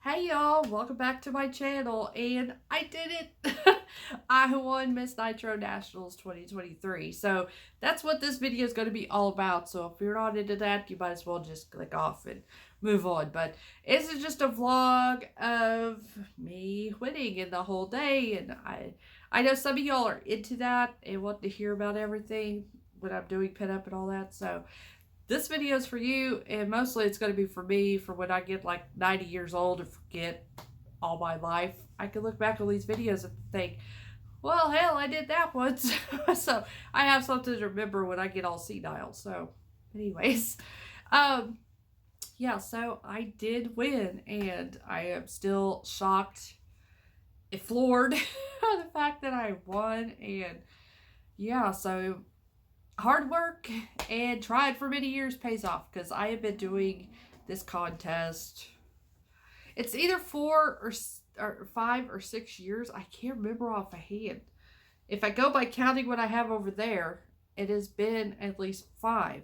Hey y'all, welcome back to my channel, and I did it! I won Miss Nitro Nationals 2023, so that's what this video is going to be all about. So if you're not into that, you might as well just click off and move on. But this is just a vlog of me winning in the whole day, and I know some of y'all are into that and want to hear about everything when I'm doing pinup and all that, so this video is for you, and mostly it's going to be for me for when I get like 90 years old and forget all my life. I can look back on these videos and think, well, hell, I did that once. So I have something to remember when I get all senile. So anyways, yeah, so I did win, and I am still shocked and floored by the fact that I won. And yeah, so hard work and tried for many years pays off, because I have been doing this contest. It's either 4 or 5 or 6 years. I can't remember offhand. If I go by counting what I have over there, it has been at least 5.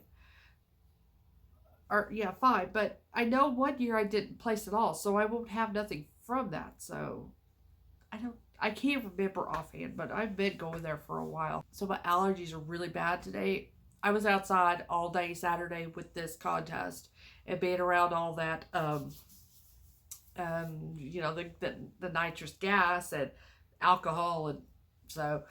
Or yeah, 5. But I know 1 year I didn't place at all, so I won't have nothing from that. So I can't remember offhand, but I've been going there for a while. So my allergies are really bad today. I was outside all day Saturday with this contest and being around all that, you know, the nitrous gas and alcohol. And so,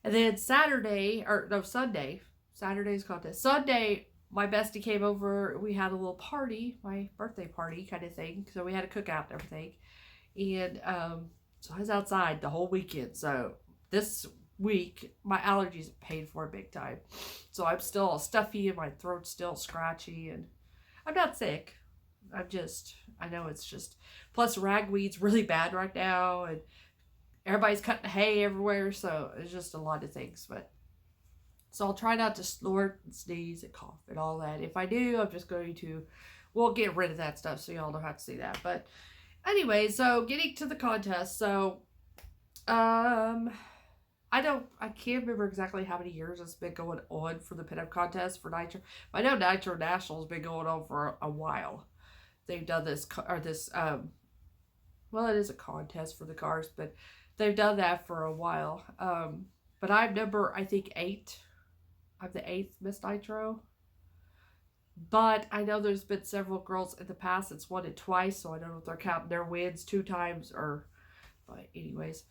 and then Saturday, or no, Sunday, Saturday's contest. Sunday, my bestie came over. We had a little party, my birthday party kind of thing. So we had a cookout and everything. And, so I was outside the whole weekend. So this week, my allergies paid for it big time. So I'm still all stuffy and my throat's still scratchy. And I'm not sick. I know it's just, plus ragweed's really bad right now. And everybody's cutting hay everywhere. So it's just a lot of things. But so I'll try not to snort and sneeze and cough and all that. If I do, I'm just going to, we'll get rid of that stuff so y'all don't have to see that. But anyway, so getting to the contest, so, I can't remember exactly how many years it's been going on for the pinup contest for Nitro. I know Nitro Nationals has been going on for a while. They've done this, well, it is a contest for the cars, but they've done that for a while. But I'm number, I think, 8. I'm the 8th Miss Nitro. But I know there's been several girls in the past that's won it twice, so I don't know if they're counting their wins 2 times or, but anyways.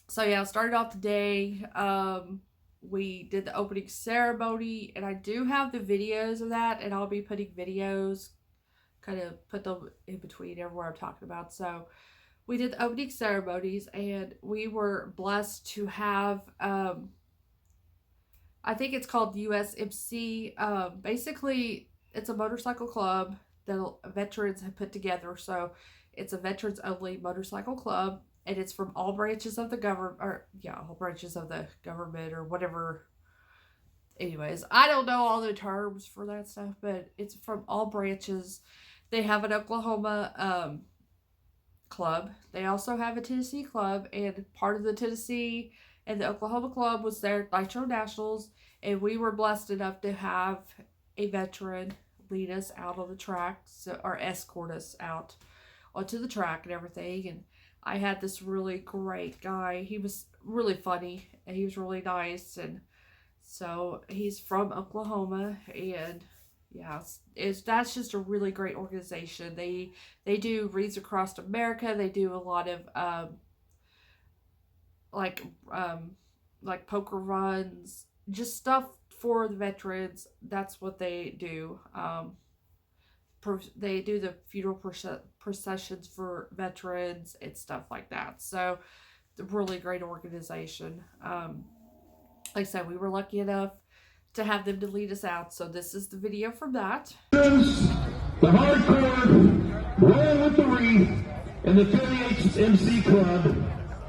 So yeah, I started off the day. We did the opening ceremony, and I do have the videos of that, and I'll be putting videos, kind of put them in between everywhere I'm talking about. So we did the opening ceremonies, and we were blessed to have, I think it's called USMC. Basically, it's a motorcycle club that veterans have put together. So it's a veterans only motorcycle club, and it's from all branches of the government, or yeah, all branches of the government or whatever. Anyways, I don't know all the terms for that stuff, but it's from all branches. They have an Oklahoma club. They also have a Tennessee club, and part of the Tennessee and the Oklahoma club was their Nitro Nationals, and we were blessed enough to have a veteran lead us out on the track, so, or escort us out onto the track and everything. And I had this really great guy. He was really funny, and he was really nice, and so he's from Oklahoma. And yeah, that's just a really great organization. They do Reads Across America. They do a lot of like poker runs, just stuff for the veterans. That's what they do. They do the funeral processions for veterans and stuff like that. So, really great organization. Like I said, we were lucky enough to have them to lead us out. So this is the video from that. The hardcore, Roll with the Wreath, and the 38th MC Club.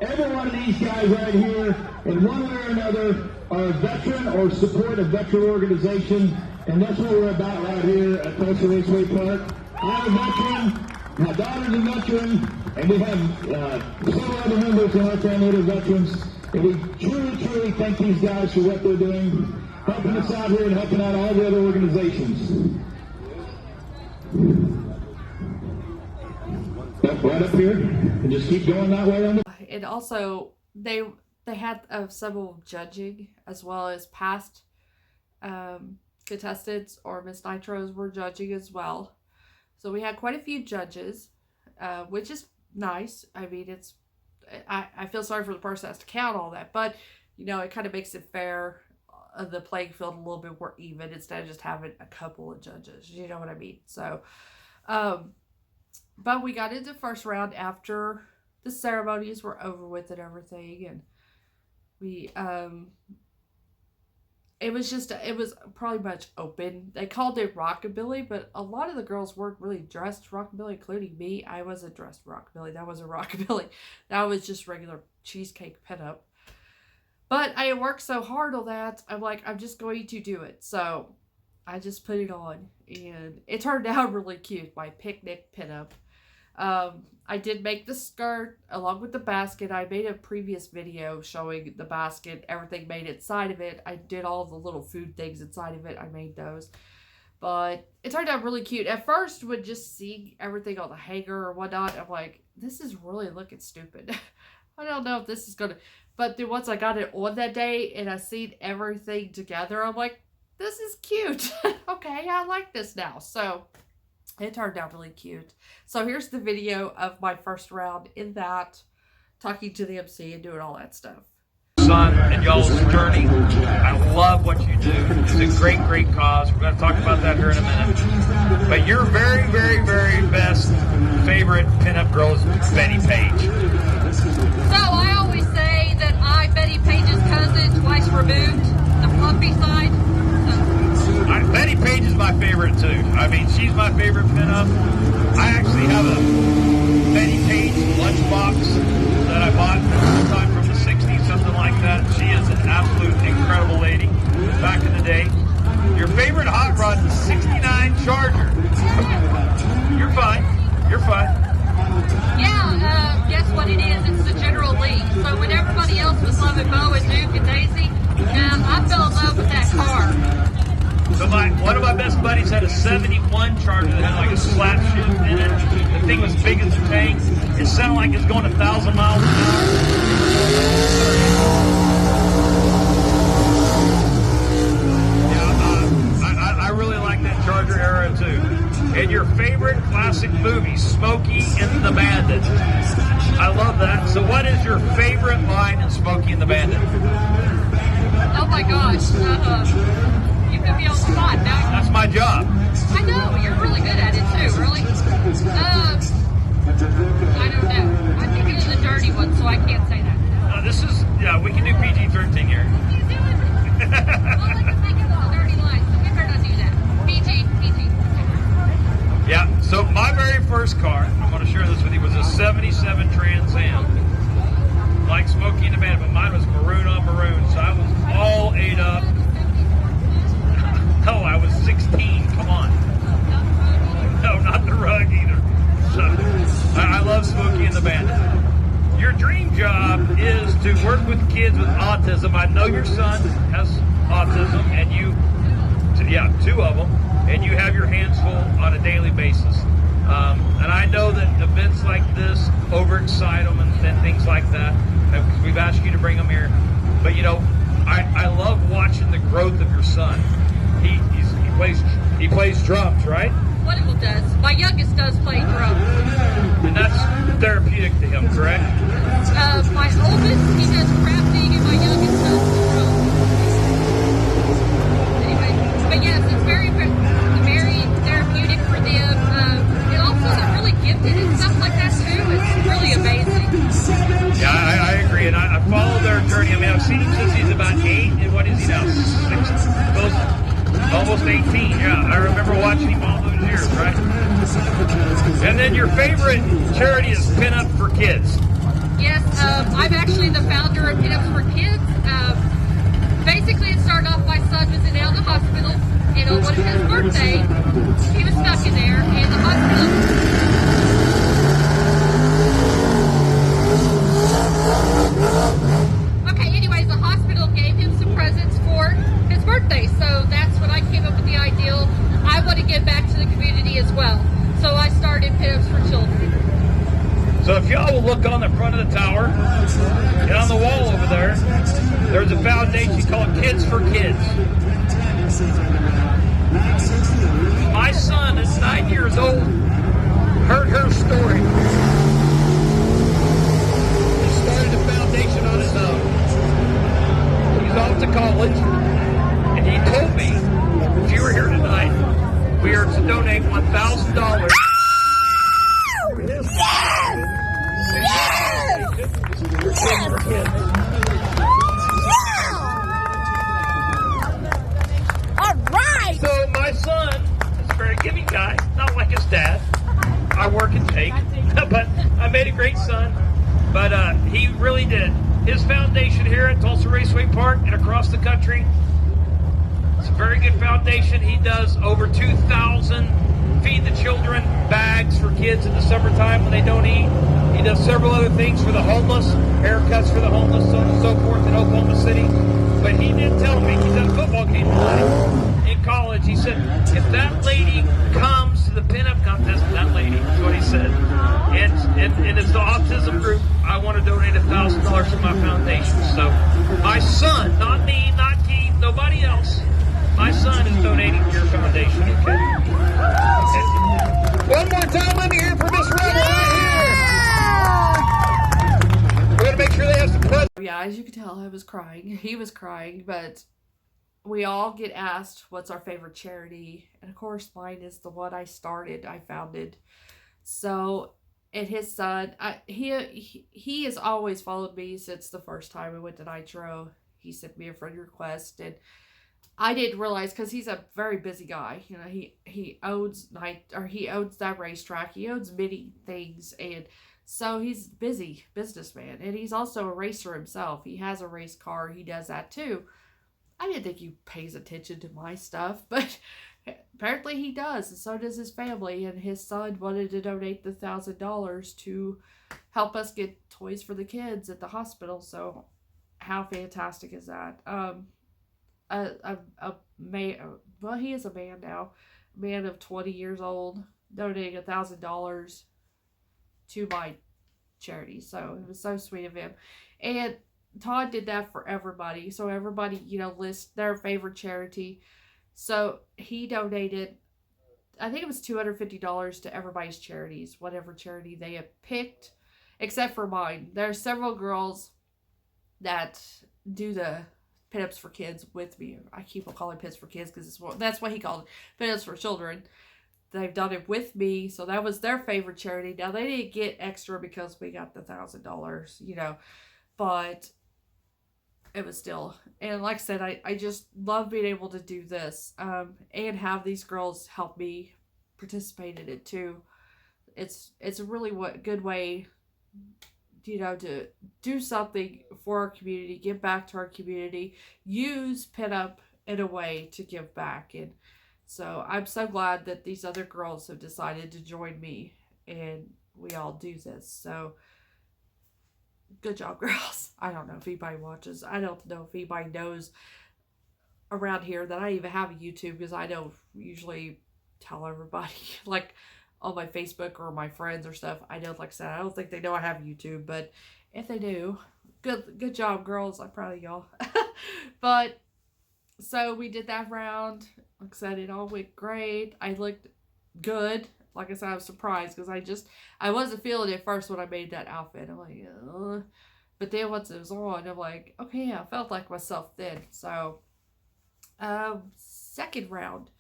Every one of these guys right here, in one way or another, are a veteran or support a veteran organization, and that's what we're about right here at Tulsa Raceway Park. I'm a veteran, my daughter's a veteran, and we have several other members in our family that are veterans, and we truly thank these guys for what they're doing, helping us out here and helping out all the other organizations. right up here and just keep going that way on the... And also, they had several judging as well as past contestants or Miss Nitros were judging as well. So we had quite a few judges, which is nice. I mean, I feel sorry for the person that has to count all that, but you know, it kind of makes it fair, the playing field a little bit more even instead of just having a couple of judges. You know what I mean? So, but we got into the first round after the ceremonies were over with and everything, and we it was probably much open. They called it rockabilly, but a lot of the girls weren't really dressed rockabilly, including me. I wasn't dressed rockabilly. That wasn't rockabilly. That was just regular cheesecake pinup. But I worked so hard on that, I'm like, I'm just going to do it. So I just put it on, and it turned out really cute. My picnic pinup. I did make the skirt along with the basket. I made a previous video showing the basket, everything made inside of it. I did all the little food things inside of it. I made those. But it turned out really cute. At first, when just seeing everything on the hanger or whatnot, I'm like, this is really looking stupid. I don't know if this is going to... But then once I got it on that day and I seen everything together, I'm like, this is cute. Okay, I like this now. So... it turned out really cute. So here's the video of my first round in that, talking to the MC and doing all that stuff. Son and y'all's journey. I love what you do. It's a great, great cause. We're going to talk about that here in a minute. But your very, very, very best favorite pinup girl is Betty Page. So I always say that I'm Betty Page's cousin, twice removed, the fluffy side. Betty Page is my favorite too. I mean, she's my favorite pinup. I actually have a Betty Page lunchbox that I bought sometime from the 60s, something like that. She is an absolute incredible lady back in the day. Your favorite hot rod is 69 Charger. You're fine. You're fine. Yeah, guess what it is? It's the General Lee. So when everybody else was loving Bo and Duke and Daisy, I fell in love with that car. So one of my best buddies had a 71 Charger that had like a slap shift in it. The thing was big as a tank. It sounded like it's going 1,000 miles an hour. Yeah, I really like that Charger era too. And your favorite classic movie, Smokey and the Bandit. I love that. So what is your favorite line in Smokey and the Bandit? Oh my gosh. You put me on the spot now. That's my job. I know, you're really good at it too, really. I don't know. I think it's a dirty one, so I can't say that. This is, yeah, we can do PG-13 here. You do it. I like to think of the dirty lines, so we better not do that. PG. Yeah, so my very first car, I'm going to share this with you, was a 77 Trans Am. Like Smokey and the Bandit, but mine was maroon on maroon, so I was all ate up. No, I was 16. Come on. No, not the rug either. So, I love Smokey and the Bandit. Your dream job is to work with kids with autism. I know your son has autism, and two of them, and you have your hands full on a daily basis. And I know that events like this overexcite them and things like that. We've asked you to bring them here, but you know, I love watching the growth of your son. He plays drums, right? Wonderful does. My youngest does play drums. And that's therapeutic to him, correct? My oldest, he does crafting, and my youngest does drums. Anyway, but yes, it's very, very therapeutic for them. And also they're really gifted and stuff like that too. It's really amazing. Yeah, I agree, and I follow their journey. I mean, I've seen him since he's about 8, and what is he now? 6? Almost 18, yeah. I remember watching him all those years, right? And then your favorite charity is Pinup for Kids. Yes, I'm actually the founder of Pinups for Kids. Basically, it started off my son was in the hospital, and on his birthday, he was stuck in there, and the hospital... Okay, anyways, the hospital gave him some presents for his birthday, so that's when I came up with the ideal. I want to give back to the community as well, so I started Pinups for Children. So if y'all will look on the front of the tower and on the wall over there, there's a foundation called Kids for Kids. My son is 9 years old, heard her story. He started a foundation on his own. He's off to college, and he told me, if you were here tonight, we are to donate $1,000. So my son is a very giving guy, not like his dad. I work and take, but I made a great son. But he really did. His foundation here at Tulsa Raceway Park and across the country, it's a very good foundation. He does over 2,000 feed the children bags for kids in the summertime when they don't eat. He does several other things for the homeless, haircuts for the homeless, so on and so forth in Oklahoma City. But he did tell me, he's at a football game tonight in college. He said, if that lady comes to the pinup contest, that lady, is what he said, and it's the autism group, I want to donate $1,000 to my foundation. So my son, not me, not Keith, nobody else, my son is donating to your foundation, okay? One more time, let me hear for Miss Rebel right here. We're going to make sure they have some presents. Yeah, as you can tell, I was crying. He was crying, but we all get asked what's our favorite charity. And of course, mine is the one I founded. So, and his son, he has always followed me since the first time I went to Nitro. He sent me a friend request, and I didn't realize, because he's a very busy guy. You know, he owns that racetrack. He owns many things, and so he's busy businessman, and he's also a racer himself. He has a race car. He does that too. I didn't think he pays attention to my stuff, but apparently he does, and so does his family. And his son wanted to donate the $1,000 to help us get toys for the kids at the hospital. So how fantastic is that? Well, he is a man now, a man of 20 years old, donating $1,000 to my charity. So it was so sweet of him. And Todd did that for everybody. So everybody, lists their favorite charity. So he donated, I think it was $250 to everybody's charities, whatever charity they had picked, except for mine. There are several girls that do the Pinups for Kids with me. I keep on calling Pinups for Kids because that's what he called it, Pinups for Children. They've done it with me, so that was their favorite charity. Now, they didn't get extra because we got the $1,000, but it was still, and like I said, I just love being able to do this, and have these girls help me participate in it too. It's a really good way, to do something for our community, give back to our community, use Pinup in a way to give back. And so I'm so glad that these other girls have decided to join me and we all do this. So good job, girls. I don't know if anybody watches. I don't know if anybody knows around here that I even have a YouTube, because I don't usually tell everybody, like on my Facebook or my friends or stuff. I know, like I said, I don't think they know I have YouTube, but if they do, good job, girls. I'm proud of y'all. But so we did that round. Like I said, it all went great. I looked good. Like I said, I was surprised because I wasn't feeling it first when I made that outfit. I'm like, ugh. But then once it was on, I'm like, okay, I felt like myself then. So, second round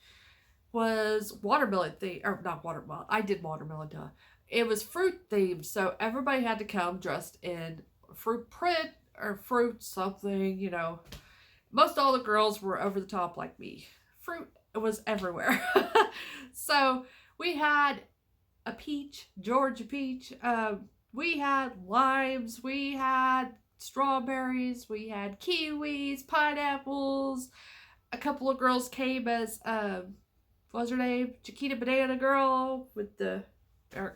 was watermelon theme, or not watermelon. I did watermelon, duh. It was fruit themed, so everybody had to come dressed in fruit print or fruit something, Most all the girls were over the top like me. Fruit was everywhere. So we had a peach, Georgia peach. We had limes. We had strawberries. We had kiwis, pineapples. A couple of girls came as, what's her name? Chiquita Banana Girl with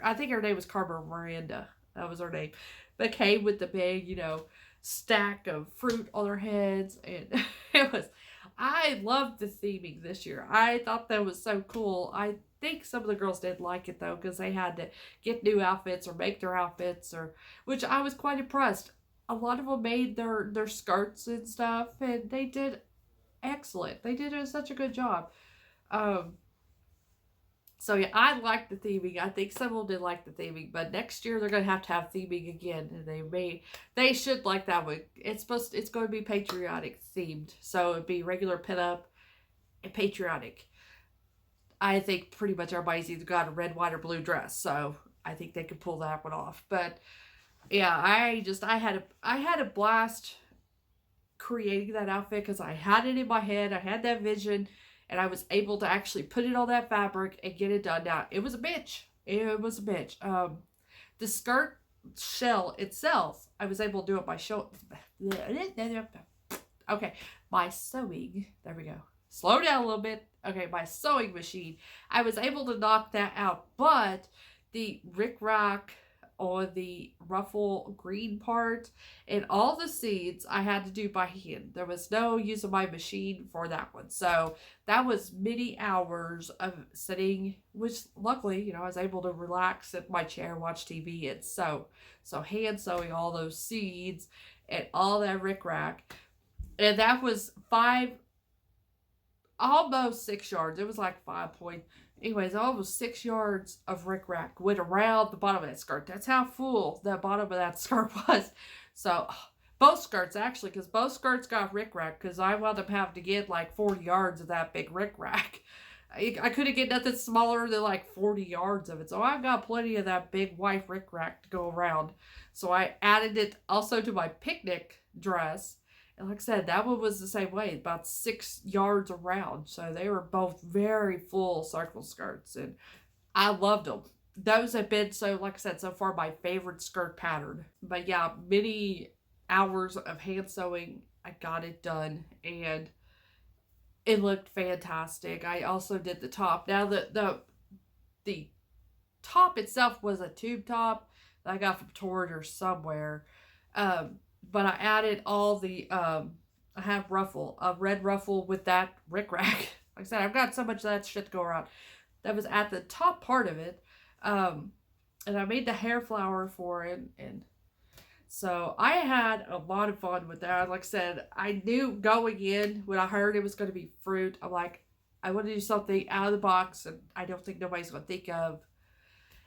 I think her name was Carmen Miranda. That was her name. But came with the big, stack of fruit on their heads. And I loved the theming this year. I thought that was so cool. I think some of the girls didn't like it though, because they had to get new outfits or make their outfits, or which I was quite impressed. A lot of them made their skirts and stuff, and they did excellent. They did such a good job. So yeah, I like the theming. I think some of them did like the theming, but next year they're gonna have theming again, and they should like that one. It's going to be patriotic themed, so it'd be regular pinup and patriotic. I think pretty much everybody's either got a red, white, or blue dress, so I think they could pull that one off. But yeah, I had a blast creating that outfit because I had it in my head. I had that vision. And I was able to actually put it on that fabric and get it done. Now, it was a bitch. It was a bitch. The skirt shell itself, I was able to do it by okay, my sewing. There we go. Slow down a little bit. Okay, my sewing machine. I was able to knock that out. But the rickrack on the ruffle green part and all the seeds I had to do by hand. There was no use of my machine for that one. So that was many hours of sitting, which luckily, you know, I was able to relax in my chair, watch TV and sew. So hand sewing all those seeds and all that rickrack. And that was almost 6 yards. It was like 5 point. Anyways, almost 6 yards of rickrack went around the bottom of that skirt. That's how full the bottom of that skirt was. So, both skirts actually, because both skirts got rickrack, because I wound up having to get like 40 yards of that big rickrack. I couldn't get nothing smaller than like 40 yards of it. So I got plenty of that big white rickrack to go around. So I added it also to my picnic dress. And like I said, that one was the same way, about 6 yards around. So they were both very full circle skirts, and I loved them. Those have been, so like I said, so far my favorite skirt pattern. But yeah, many hours of hand sewing, I got it done, and it looked fantastic. I also did the top. Now the top itself was a tube top that I got from Torrid or somewhere. But I added all the, I have a red ruffle with that rickrack. Like I said, I've got so much of that shit to go around. That was at the top part of it. And I made the hair flower for it. And so I had a lot of fun with that. Like I said, I knew going in, when I heard it was going to be fruit, I'm like, I want to do something out of the box and I don't think nobody's going to think of.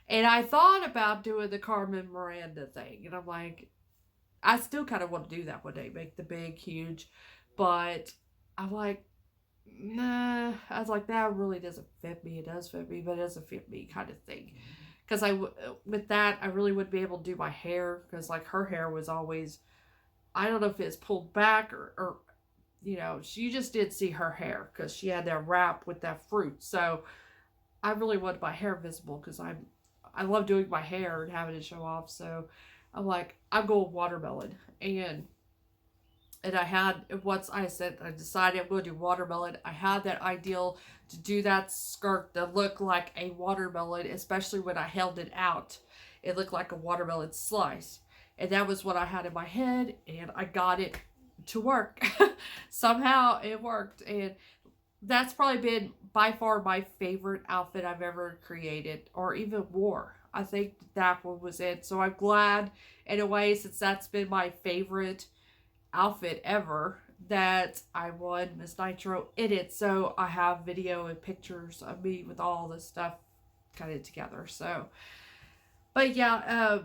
And I thought about doing the Carmen Miranda thing. And I'm like, I still kind of want to do that one day, make the big, huge, but I'm like, nah. I was like, that really doesn't fit me. It does fit me, but it doesn't fit me kind of thing. Because with that, I really wouldn't be able to do my hair, because like her hair was always, I don't know if it's pulled back or you know, you just did see her hair because she had that wrap with that fruit. So I really wanted my hair visible because I love doing my hair and having it show off. So I'm like, I'm going watermelon. And I had, once I decided I'm going to do watermelon, I had that ideal to do that skirt that looked like a watermelon, especially when I held it out. It looked like a watermelon slice. And that was what I had in my head, and I got it to work. Somehow it worked. And that's probably been by far my favorite outfit I've ever created or even wore. I think that one was it. So I'm glad, in a way, since that's been my favorite outfit ever, that I won Miss Nitro in it. So I have video and pictures of me with all this stuff kind of together. So, but yeah,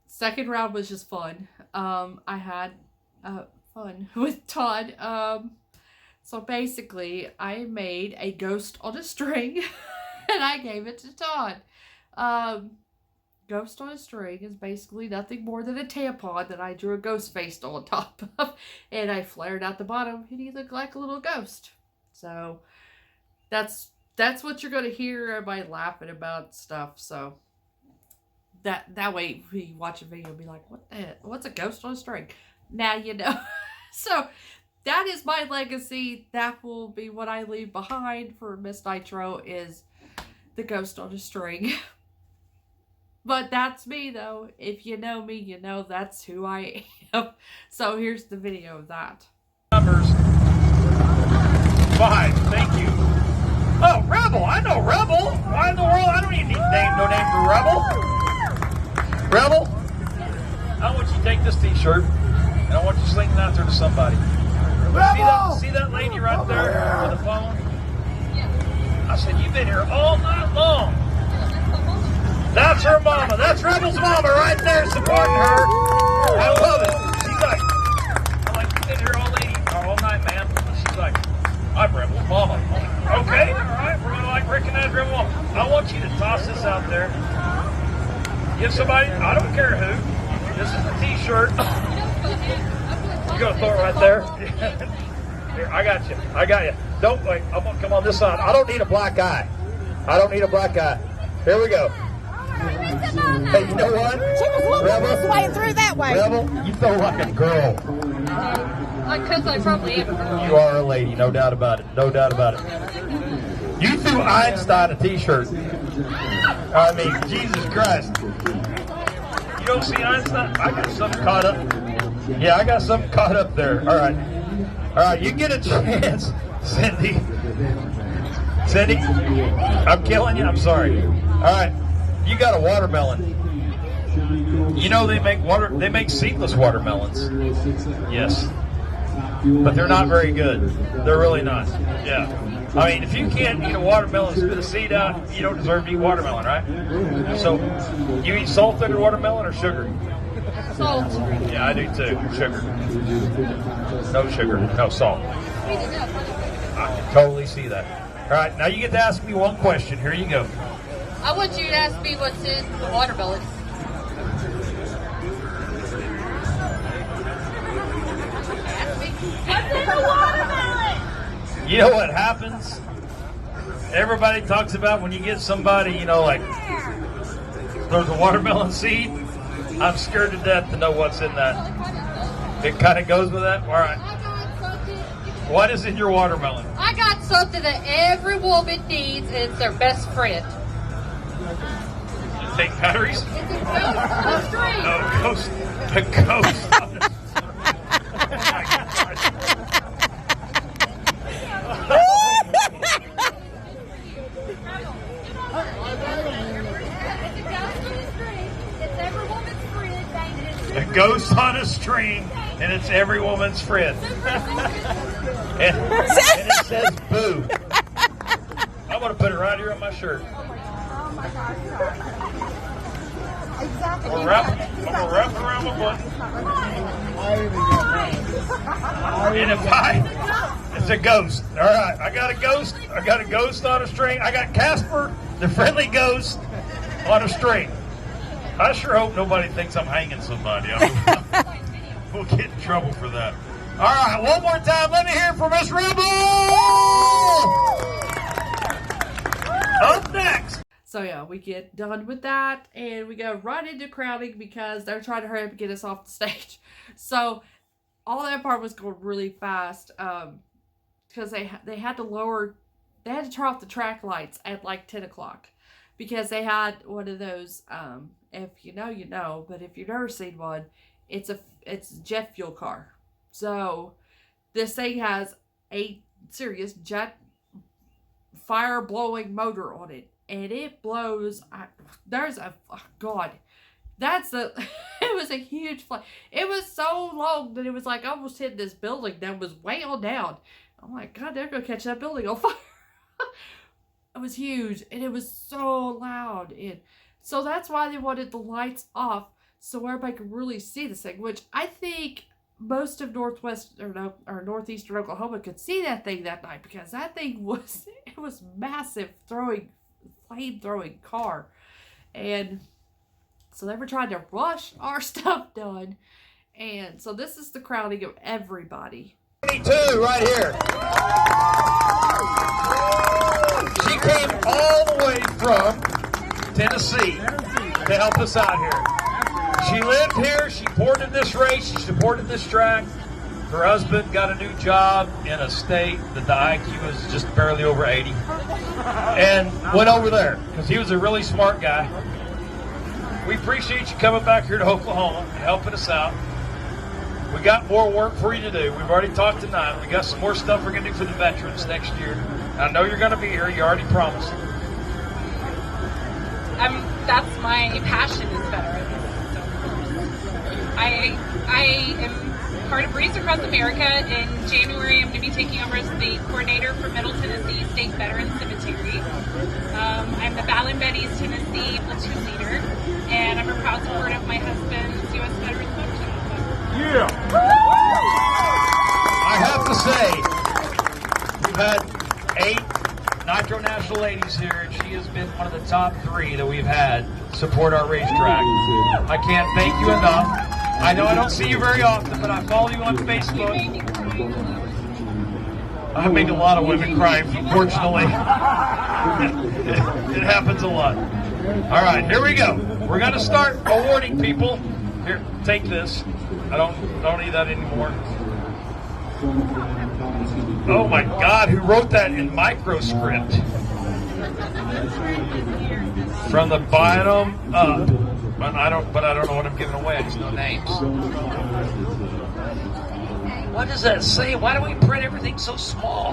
second round was just fun. I had fun with Todd. So basically, I made a ghost on a string, and I gave it to Todd. Ghost on a string is basically nothing more than a tampon that I drew a ghost face on top of, and I flared out the bottom, and he looked like a little ghost. So that's what you're gonna hear everybody laughing about stuff. So that way, if you watch a video, be like, what's a ghost on a string? Now you know. So that is my legacy. That will be what I leave behind for Miss Nitro, is the ghost on a string. But that's me, though. If you know me, you know that's who I am. So here's the video of that. Numbers. Rebel? Rebel? I want you to take this t-shirt and I want you to sling it out there to somebody. See that lady right there with the phone? I said, you've been here all night long. That's her mama. That's Rebel's mama right there supporting her. I love it. She's like, I'm like, you've been here all night, man. She's like, I'm Rebel's mama. I'm like, okay, all right, we're gonna like recognize Rebel mama. I want you to toss this out there. Give somebody, I don't care who. This is a t-shirt. You're gonna throw it right there. Here, I got you. I got you. Don't wait. I'm gonna come on this side. I don't need a black eye. I don't need a black eye. Here we go. Hey, you know what? She was looking this way through that way. Rebel, you throw like a girl. Because I probably am a girl. You are a lady, no doubt about it. No doubt about it. You threw Einstein a t-shirt. I mean, Jesus Christ. You don't see Einstein? I got something caught up. Yeah, I got something caught up there. All right. All right, you get a chance, Cindy. Cindy, I'm killing you. I'm sorry. All right, you got a watermelon. You know they make seedless watermelons. Yes. But they're not very good. They're really not. Yeah. I mean, if you can't eat a watermelon and spit a seed out, you don't deserve to eat watermelon, right? So, you eat salted watermelon or sugar? Salt. Yeah, I do too. Sugar. No sugar. No salt. I can totally see that. All right, now you get to ask me one question. Here you go. I want you to ask me what's in the watermelon. What's in the watermelon? You know what happens? Everybody talks about when you get somebody, you know, like there's a watermelon seed. I'm scared to death to know what's in that. It kind of goes with that? All right. What is in your watermelon? I got something that every woman needs, and it's their best friend. You take batteries? It's a ghost on a string. No, ghost. The ghost on the A ghost on a string, and it's every woman's friend. and it says boo. I'm going to put it right here on my shirt. Oh my gosh. Exactly. I'm going to wrap it around my butt. And if it's a ghost. All right, I got a ghost. I got a ghost on a string. I got Casper, the friendly ghost, on a string. I sure hope nobody thinks I'm hanging somebody. We'll get in trouble for that. All right, one more time. Let me hear it from Miss Rebel. Up next. So yeah, we get done with that and we go right into crowding because they're trying to hurry up and get us off the stage. So all that part was going really fast because they had to turn off the track lights at like 10 o'clock because they had one of those, if you know, you know, but if you've never seen one, it's a jet fuel car. So this thing has a serious jet fire blowing motor on it. And it blows. It was a huge flame. It was so long that it was like almost hitting this building that was way on down. I'm like, God, they're going to catch that building on fire. It was huge and it was so loud. And so that's why they wanted the lights off so everybody could really see this thing, which I think most of northeastern Oklahoma could see that thing that night because that thing was massive, flame-throwing car. And so they were trying to rush our stuff done. And so this is the crowding of everybody. 22 right here. She came all the way from Tennessee to help us out here. She lived here. She supported this race. She supported this track. Her husband got a new job in a state that the IQ was just barely over 80. And went over there because he was a really smart guy. We appreciate you coming back here to Oklahoma and helping us out. We got more work for you to do. We've already talked tonight. We got some more stuff we're going to do for the veterans next year. I know you're going to be here. You already promised. that's my passion is veterans. So I am part of Race Across America. In January, I'm going to be taking over as the coordinator for Middle Tennessee State Veterans Cemetery. I'm the Fallon Betty's Tennessee platoon leader, and I'm a proud supporter of my husband's U.S. Veterans Motorcycle Club. Yeah. I have to say, we've had 8 Nitro National ladies here, and she has been one of the top 3 that we've had support our racetrack. I can't thank you enough. I know I don't see you very often, but I follow you on Facebook. I make a lot of women cry, unfortunately. It happens a lot. All right, here we go. We're going to start awarding people. Here, take this. I don't need that anymore. Oh my God, who wrote that in microscript? From the bottom up. But I don't know what I'm giving away. I just know names. What does that say? Why do we print everything so small?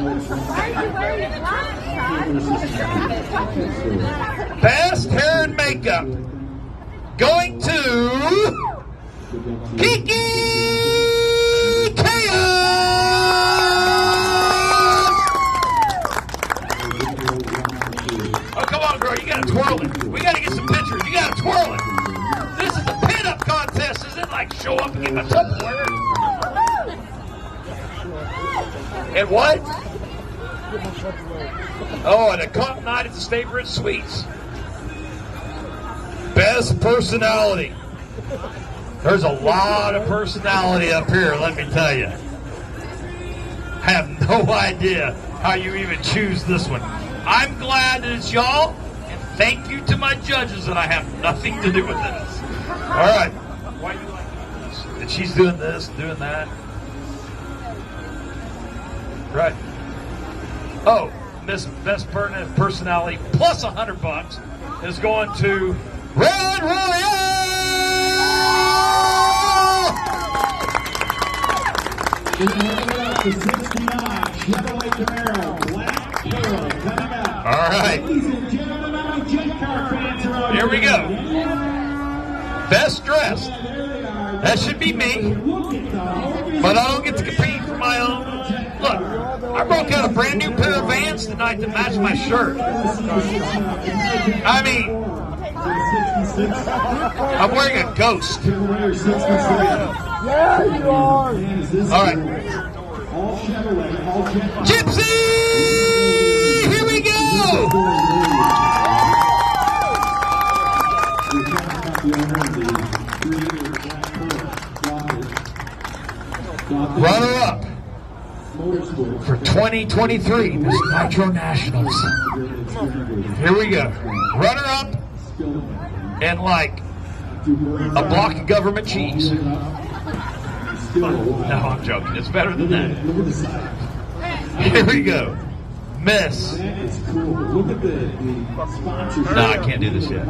Best hair and makeup going to Kiki Chaos. Oh, come on, girl. You got to twirl it. We got to get some pictures. You got to twirl it. This is the pinup contest. Isn't it like show up and get my Tupperware? And what? Oh, and a comp night at the State Bridge Suites. Best personality. There's a lot of personality up here, let me tell you. Have no idea how you even choose this one. I'm glad that it's y'all, and thank you to my judges that I have nothing to do with this. All right. Why do you like this? And she's doing this, doing that. Right. Oh, this best personality plus $100 is going to Red Royale. All right. Here we go. Best dressed. That should be me. But I don't get to compete for my own. Look, I broke out a brand new pair of Vans tonight to match my shirt. I mean, I'm wearing a ghost. Yeah, you are. All right. Gypsy! Here we go! Runner up for 2023, Miss Nitro Nationals. Here we go. Runner up and like a block of government cheese. No, I'm joking. It's better than that. Here we go. Miss. No, I can't do this yet.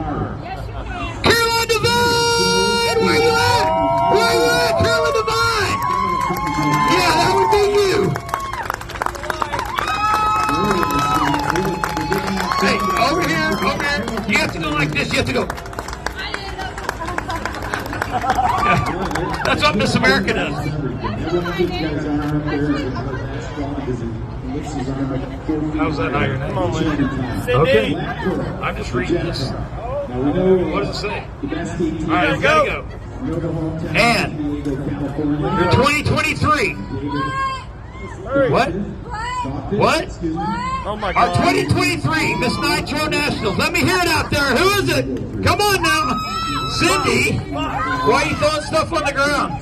Caroline Devine! Where you at? Where you at, Caroline Devine? Yeah, that would be you. Hey, over here, over here. You have to go like this. You have to go. That's what Miss America does. How's that not your name? Okay. I'm just reading this. What does it say? All right, we gotta go. And your 2023. What? What? Oh my Our God. 2023 Miss Nitro Nationals. Let me hear it out there. Who is it? Come on now. Cindy. Why are you throwing stuff on the ground?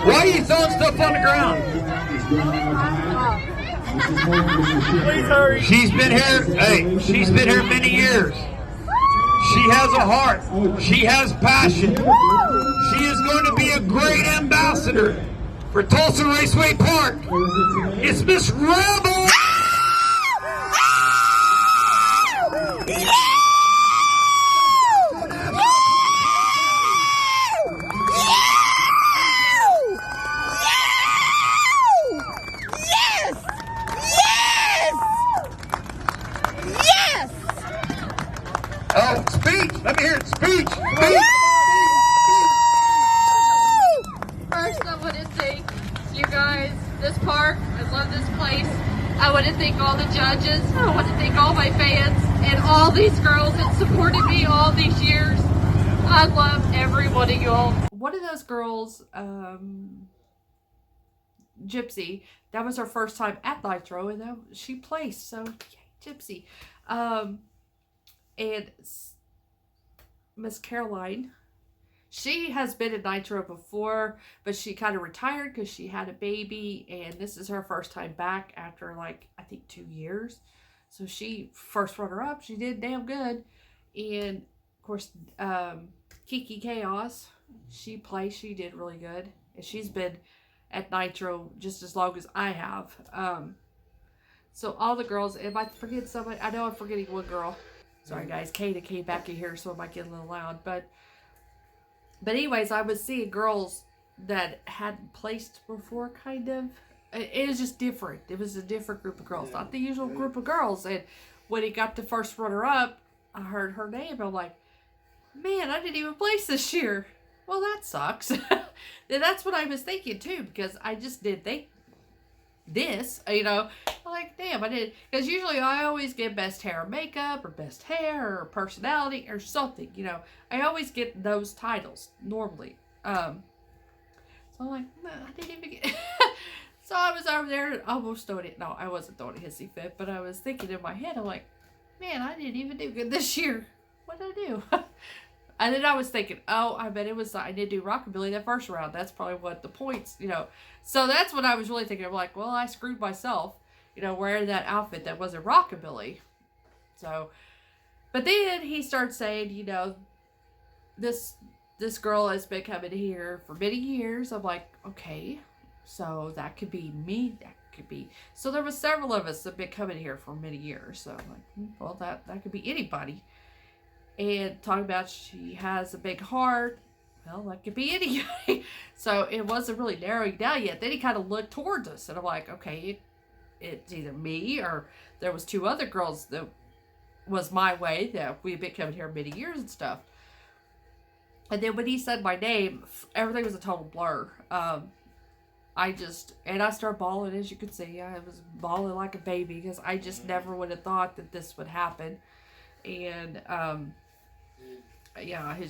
Why are you throwing stuff on the ground? Please hurry. She's been here. Hey, she's been here many years. She has a heart. She has passion. She is going to be a great ambassador for Tulsa Raceway Park. It's Miss Rebel. love this place. I want to thank all the judges. I want to thank all my fans and all these girls that supported me all these years. I love every one of y'all. One of those girls, Gypsy, that was her first time at Nitro, and she placed, so yay, Gypsy. And Miss Caroline, she has been at Nitro before, but she kind of retired because she had a baby, and this is her first time back after, like, I think 2 years. So she first runner-up. She did damn good. And, of course, Kiki Chaos, she placed. She did really good. And she's been at Nitro just as long as I have. So all the girls, if I forget somebody, I know I'm forgetting one girl. Sorry guys, Kata came back in here, so it might get a little loud. But anyways, I was seeing girls that hadn't placed before, kind of. It was just different. It was a different group of girls, not the usual group of girls. And when it got to first runner-up, I heard her name. I'm like, man, I didn't even place this year. Well, that sucks. And that's what I was thinking, too, because I just did think this, you know. I'm like, damn, I did. Because usually I always get best hair and makeup, or best hair, or personality, or something, you know. I always get those titles, normally. So I'm like, man, I didn't even get... So I was over there and almost throwing it. No, I wasn't throwing a hissy fit, but I was thinking in my head, I'm like, man, I didn't even do good this year. What did I do? And then I was thinking, oh, I bet it was, I did do Rockabilly that first round. That's probably what the points, you know. So that's what I was really thinking. I'm like, well, I screwed myself, you know, wearing that outfit that wasn't Rockabilly. So, but then he starts saying, you know, this girl has been coming here for many years. I'm like, okay, so that could be me. That could be. So there was several of us that have been coming here for many years. So I'm like, well, that could be anybody. And talking about she has a big heart. Well, that could be anybody. So it wasn't really narrowing down yet. Then he kind of looked towards us. And I'm like, okay, it's either me or there was 2 other girls that was my way that we had been coming here many years and stuff. And then when he said my name, everything was a total blur. I started bawling, as you can see. I was bawling like a baby because I just never would have thought that this would happen. And, yeah, I'm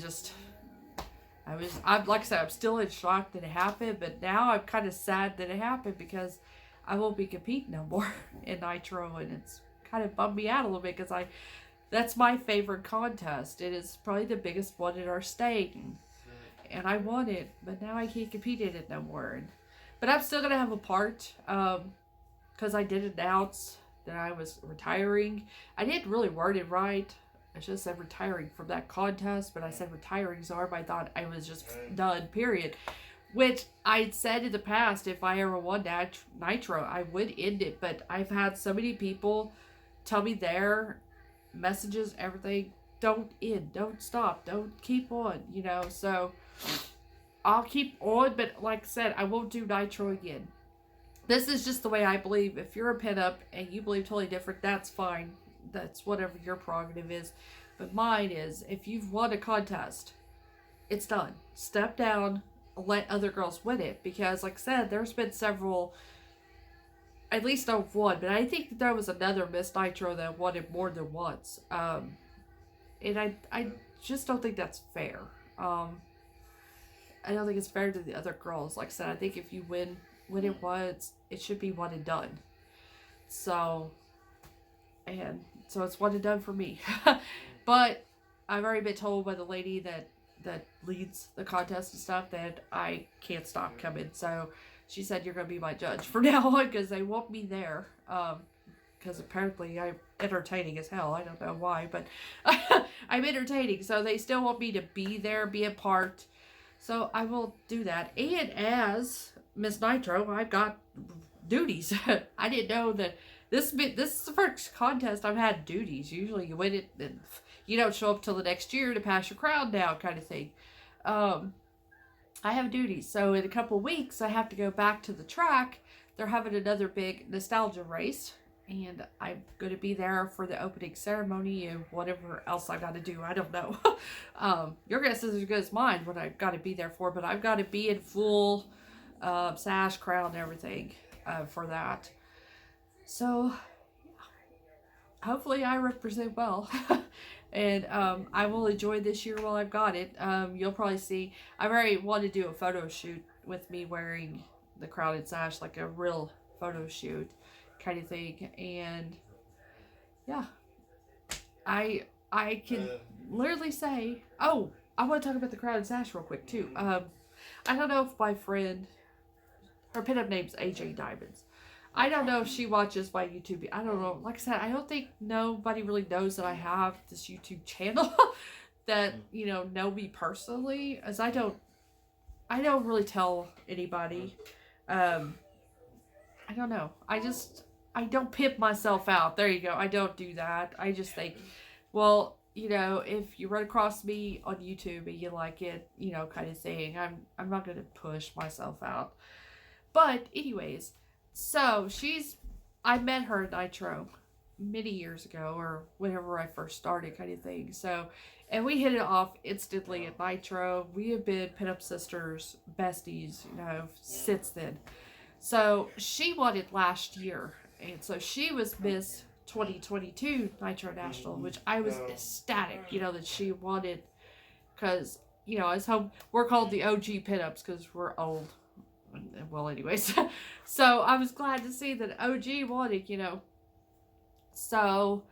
like I said, I'm still in shock that it happened, but now I'm kind of sad that it happened because I won't be competing no more in Nitro, and it's kind of bummed me out a little bit because that's my favorite contest. It is probably the biggest one in our state, and I won it, but now I can't compete in it no more. But I'm still going to have a part, because I did announce that I was retiring. I didn't really word it right. I just said retiring from that contest, but I said retiring, so I thought I was just done, period. Which I'd said in the past, if I ever won Nitro, I would end it. But I've had so many people tell me their messages, everything, don't end, don't stop, don't keep on, you know. So I'll keep on, but like I said, I won't do Nitro again. This is just the way I believe. If you're a pinup and you believe totally different, that's fine. That's whatever your prerogative is. But mine is, if you've won a contest, it's done. Step down, let other girls win it. Because, like I said, there's been several, at least I've won, but I think there was another Miss Nitro that won it more than once. And I just don't think that's fair. I don't think it's fair to the other girls. Like I said, I think if you win it once, it should be one and done. So it's one and done for me. But I've already been told by the lady that leads the contest and stuff that I can't stop coming. So she said, you're going to be my judge from now on because they want me there. Because apparently I'm entertaining as hell. I don't know why, but I'm entertaining. So they still want me to be there, be a part. So I will do that. And as Miss Nitro, I've got duties. I didn't know that this is the first contest I've had duties. Usually you win it and you don't show up till the next year to pass your crown down, kind of thing. I have duties. So in a couple of weeks, I have to go back to the track. They're having another big nostalgia race. And I'm going to be there for the opening ceremony and whatever else I got to do. I don't know. Your guess is as good as mine what I've got to be there for. But I've got to be in full sash, crown, and everything for that. So hopefully I represent well. And I will enjoy this year while I've got it. You'll probably see, I already want to do a photo shoot with me wearing the crowded sash, like a real photo shoot kind of thing. And yeah, I can literally say, oh, I want to talk about the crowded sash real quick too. I don't know if my friend, her pinup name's AJ Diamonds. I don't know if she watches my YouTube. I don't know. Like I said, I don't think nobody really knows that I have this YouTube channel that, you know me personally, as I don't really tell anybody. I don't know. I don't pimp myself out. There you go. I don't do that. I just think, well, you know, if you run across me on YouTube and you like it, you know, kind of thing, I'm not going to push myself out. But anyways, so I met her at Nitro many years ago, or whenever I first started kind of thing. So, and we hit it off instantly at Nitro. We have been pinup sisters, besties, you know, since then. So she won it last year. And so she was Miss 2022 Nitro National, which I was ecstatic, you know, that she won it. Because, you know, we're called the OG pinups because we're old. Well, anyways, so I was glad to see that OG won it, you know. So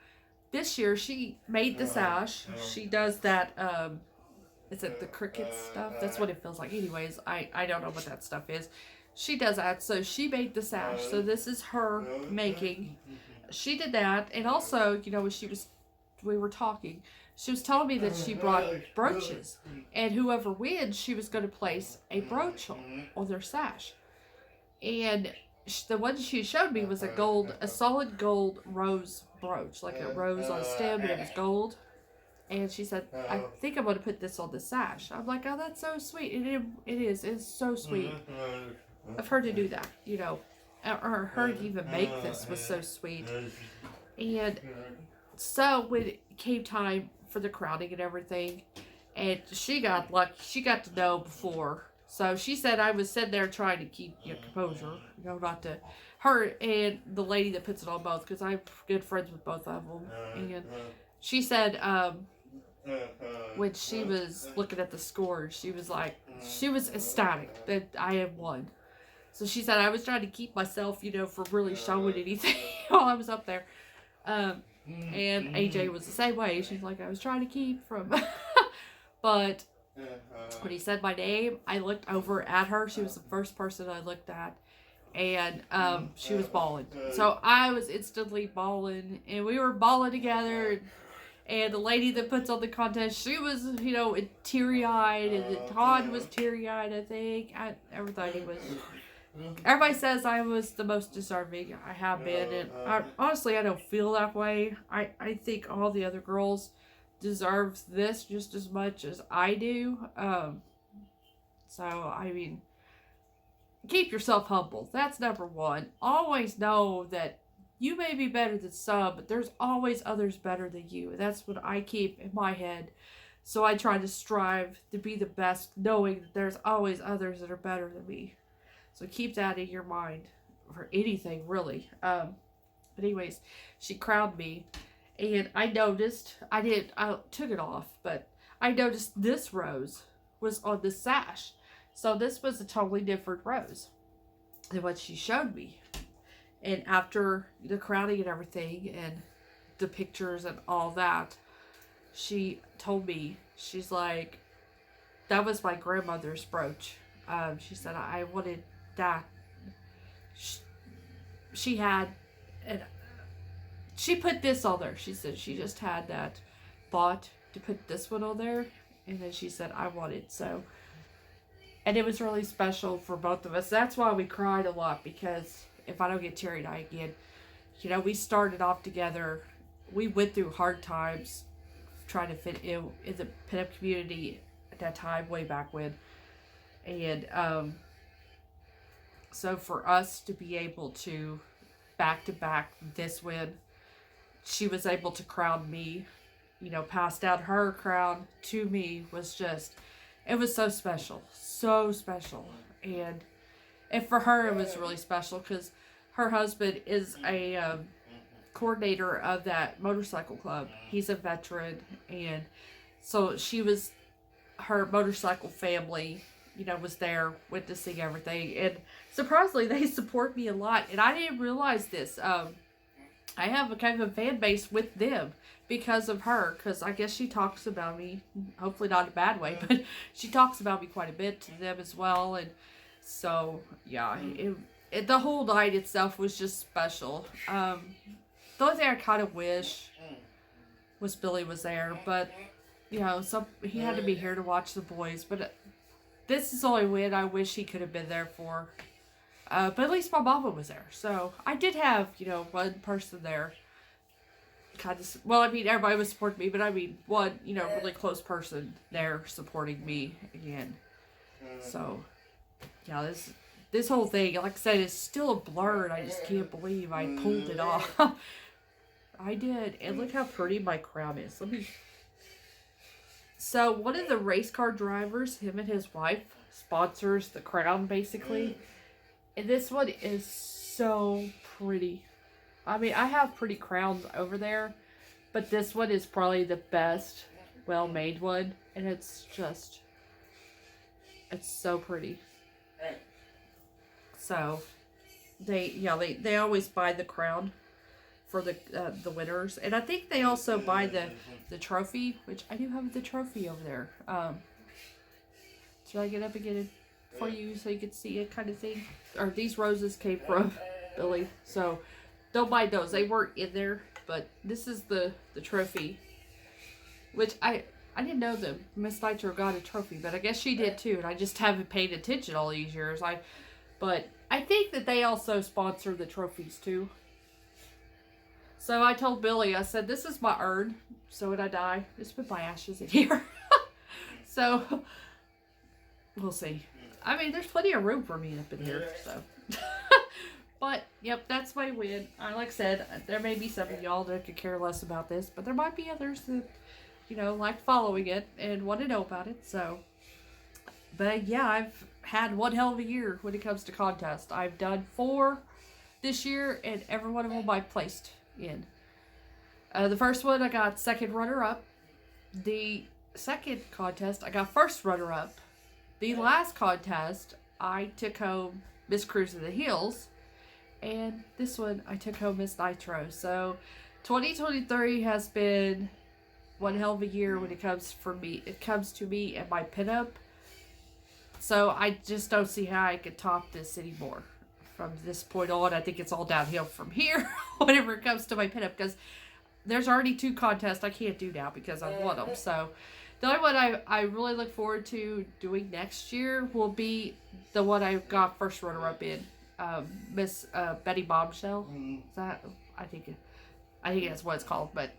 this year she made the sash. She does that, is it the cricket stuff? That's what it feels like. Anyways, I don't know what that stuff is. She does that. So she made the sash. So this is her making. She did that. And also, you know, when we were talking, she was telling me that she brought brooches, and whoever wins, she was going to place a brooch on their sash. And the one she showed me was a solid gold rose brooch, like a rose on a stem, and it was gold. And she said, I think I'm going to put this on the sash. I'm like, oh, that's so sweet. And it is. It's so sweet of her to do that, you know. Or her to even make this was so sweet. And so when it came time for the crowding and everything, and she got to know before. So she said I was sitting there trying to keep composure, you know, not to her and the lady that puts it on both, because I'm good friends with both of them. And she said when she was looking at the scores, she was ecstatic that I had won. So she said I was trying to keep myself, you know, from really showing anything while I was up there. And AJ was the same way. She's like, I was trying to keep from. But when he said my name, I looked over at her. She was the first person I looked at. And she was bawling. So I was instantly bawling. And we were bawling together. And the lady that puts on the contest, she was, you know, teary-eyed. And Todd was teary-eyed, I think. Everybody was. Everybody says I was the most deserving. I have been, and honestly, I don't feel that way. I think all the other girls deserve this just as much as I do. So, I mean, keep yourself humble. That's number one. Always know that you may be better than some, but there's always others better than you. That's what I keep in my head. So I try to strive to be the best, knowing that there's always others that are better than me. So keep that in your mind for anything, really. But anyways, she crowned me. And I noticed, I took it off, but I noticed this rose was on the sash. So this was a totally different rose than what she showed me. And after the crowning and everything, and the pictures and all that, she told me, she's like, that was my grandmother's brooch. She said, I wanted that. She had, and she put this on there. She said she just had that bought to put this one on there, and then she said I want it. So, and it was really special for both of us. That's why we cried a lot, because if I don't get teary-eyed again, you know, we started off together. We went through hard times trying to fit in the pinup community at that time, way back when. And so for us to be able to back-to-back this win, she was able to crown me, you know, passed out her crown to me, was just, it was so special. So special. And for her, it was really special, because her husband is a coordinator of that motorcycle club. He's a veteran, and so her motorcycle family, you know, was there witnessing everything, and surprisingly, they support me a lot, and I didn't realize this. I have a kind of a fan base with them because of her, because I guess she talks about me, hopefully not in a bad way, but she talks about me quite a bit to them as well, and so, yeah, the whole night itself was just special. The only thing I kind of wish was Billy was there, but, you know, he had to be here to watch the boys, but this is the only win I wish he could have been there for. But at least my mama was there, so I did have, you know, one person there. Well, I mean, everybody was supporting me, but I mean, one, you know, really close person there supporting me again. So, yeah, this whole thing, like I said, is still a blur, and I just can't believe I pulled it off. I did, and look how pretty my crown is. So, one of the race car drivers, him and his wife, sponsors the crown, basically. And this one is so pretty. I mean, I have pretty crowns over there, but this one is probably the best well-made one, and it's so pretty. So, they always buy the crown for the winners, and I think they also buy the trophy, which I do have the trophy over there. Should I get up and get it for you so you can see it, kind of thing? Or these roses came from Billy, so don't mind those. They weren't in there, but this is the trophy, which I didn't know that Miss Nitro got a trophy, but I guess she did too, and I just haven't paid attention all these years. But I think that they also sponsor the trophies too. So I told Billy, I said, this is my urn, so when I die, just put my ashes in here. So, we'll see. I mean, there's plenty of room for me up in here, so. But, yep, that's my win. Like I said, there may be some of y'all that could care less about this, but there might be others that, you know, like following it and want to know about it, so. But, yeah, I've had one hell of a year when it comes to contests. I've done 4 this year, and every one of them I placed in. The first one, I got second runner-up. The second contest, I got first runner-up. The last contest, I took home Miss Cruise of the Hills. And this one, I took home Miss Nitro. So, 2023 has been one hell of a year when it comes to me and my pinup. So, I just don't see how I could top this anymore. From this point on, I think it's all downhill from here whenever it comes to my pinup, because there's already 2 contests I can't do now because I've won them. So, the only one I really look forward to doing next year will be the one I got first runner-up in. Miss Betty Bombshell. Is that, I think that's what it's called, but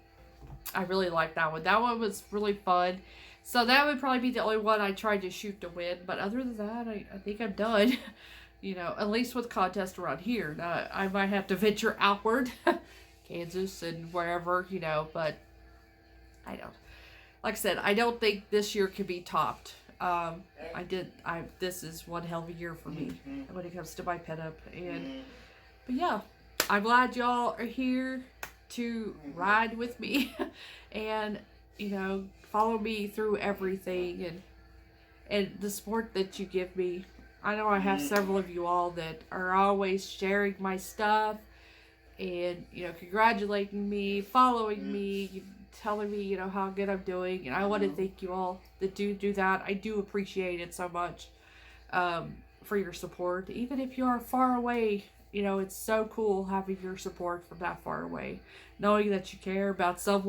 I really like that one. That one was really fun. So that would probably be the only one I tried to shoot to win, but other than that, I think I'm done. You know, at least with contests around here. Now, I might have to venture outward, Kansas and wherever, you know, but I don't. Like I said, I don't think this year can be topped. This is one hell of a year for me when it comes to my pinup. But yeah, I'm glad y'all are here to ride with me and, you know, follow me through everything and the support that you give me. I know I have several of you all that are always sharing my stuff and, you know, congratulating me, following me, telling me, you know, how good I'm doing. And I want to thank you all that do that. I do appreciate it so much for your support. Even if you are far away, you know, it's so cool having your support from that far away. Knowing that you care about some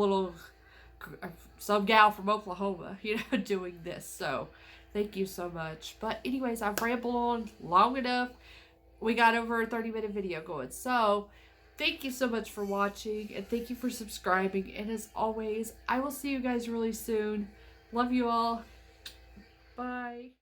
gal from Oklahoma, you know, doing this. So, thank you so much. But anyways, I've rambled on long enough. We got over a 30-minute video going. So, thank you so much for watching, and thank you for subscribing. And as always, I will see you guys really soon. Love you all. Bye.